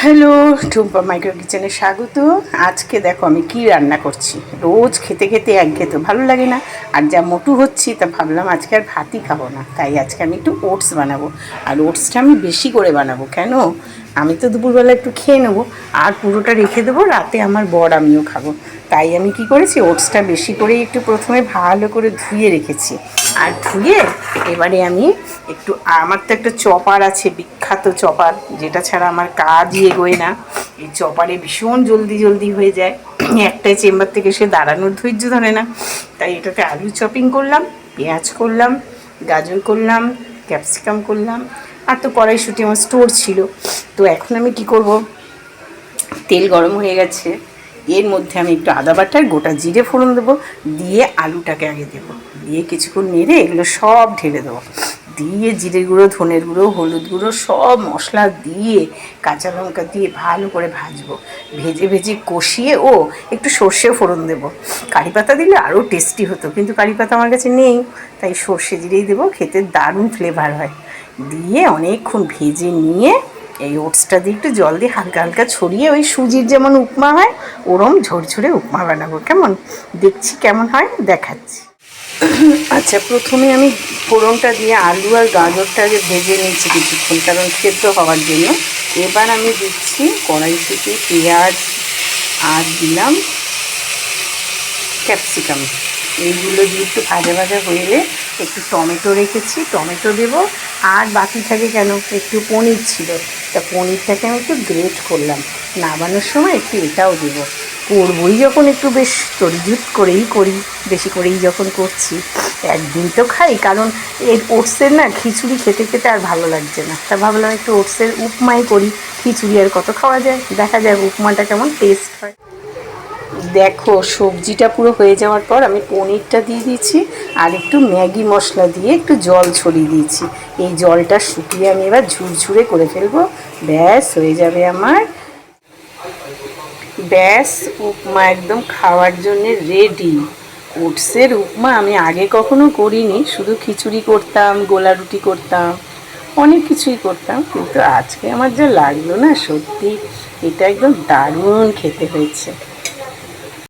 Hello, Tumpa micro কিচেনে স্বাগত। আজকে দেখো আমি কি রান্না করছি। রোজ খেতে খেতে একঘেয়ে ভালো লাগে না, আর যা মোটু হচ্ছি তা ভাবলাম আজকে আর ভাতই খাবো না, তাই আজকে আমি একটু ওটস বানাবো। আর ওটসটা আমি বেশি করে বানাবো। কেন? আমি তো দুপুরবেলা একটু খেয়ে নেবো, আর পুরোটা রেখে দেবো, রাতে আমার বর আমিও খাবো। তাই আমি কি করেছি, ওটসটা বেশি করেই একটু প্রথমে ভালো করে ধুয়ে রেখেছি। আর ধুয়ে এবারে আমি একটু, আমার তো একটা চপার আছে, বিখ্যাত চপার, যেটা ছাড়া আমার কাজই এগোয় না। এই চপারে ভীষণ জলদি জলদি হয়ে যায়, একটাই চেম্বার থেকে সে দাঁড়ানোর ধৈর্য ধরে না। তাই এটাতে আলু চপিং করলাম, পেঁয়াজ করলাম, গাজর করলাম, ক্যাপসিকাম করলাম, আর তো কড়াইশুঁটি আমার স্টোর ছিল। তো এখন আমি কি করব, তেল গরম হয়ে গেছে, এর মধ্যে আমি একটু আদা বাটা, গোটা জিরে ফোড়ন দেবো, দিয়ে আলুটাকে আগে দেবো, দিয়ে কিছুক্ষণ নেড়ে এগুলো সব ঢেলে দেবো, দিয়ে জিরে গুঁড়ো, ধনের গুঁড়ো, হলুদ গুঁড়ো সব মশলা দিয়ে কাঁচা লঙ্কা দিয়ে ভালো করে ভাজবো। ভেজে ভেজে কষিয়ে একটু সর্ষে ফোড়ন দেবো। কারি পাতা দিলে আরও টেস্টি হতো, কিন্তু কারি পাতা আমার কাছে নেই, তাই সর্ষে জিরেই দেবো, খেতে দারুণ ফ্লেভার হয়। দিয়ে অনেকক্ষণ ভেজে নিয়ে এই ওটসটা দিয়ে একটু জল দিয়ে হালকা হালকা ছড়িয়ে, ওই সুজির যেমন উপমা হয় ওরম ঝরঝরে উপমা বানাবো। কেমন দেখছি, কেমন হয় দেখাচ্ছি। আচ্ছা, প্রথমে আমি ফোড়নটা দিয়ে আলু আর গাজরটা আগে ভেজে নিচ্ছি কিছুক্ষণ, কারণ সেদ্ধ হওয়ার জন্য। এবার আমি দিচ্ছি কড়াইশুঁটি, পেঁয়াজ, আর দিলাম ক্যাপসিকাম। এইগুলো দিয়ে একটু ভাজা ভাজা হয়ে একটু টমেটো রেখেছি, টমেটো দেবো। আর বাকি থাকে কেন, একটু পনির ছিল, তা পনিরটাকে আমি একটু গ্রেট করলাম। নামানোর সময় একটু এটাও দেবো। করবই যখন একটু বেশ তরিজুত করেই করি, বেশি করেই যখন করছি। একদিন তো খাই, কারণ এই ওটসের না খিচুড়ি খেতে খেতে আর ভালো লাগছে না, তা ভাবলাম একটু ওটসের উপমাই করি। খিচুড়ি আর কত খাওয়া যায়, দেখা যাক উপমাটা কেমন টেস্ট হয়। দেখো, সবজিটা পুরো হয়ে যাওয়ার পর আমি পনিরটা দিয়ে দিয়েছি, আর একটু ম্যাগি মশলা দিয়ে একটু জল ছড়িয়ে দিয়েছি। এই জলটা শুকিয়ে আমি এবার ঝুরঝুরে করে ফেলবো। ব্যাস হয়ে যাবে আমার, ব্যাস উপমা একদম খাওয়ার জন্যে রেডি। ওটসের উপমা আমি আগে কখনো করিনি, শুধু খিচুড়ি করতাম, গোলা রুটি করতাম, অনেক কিছুই করতাম, কিন্তু আজকে আমার যা লাগলো না, সত্যি এটা একদম দারুণ খেতে হয়েছে।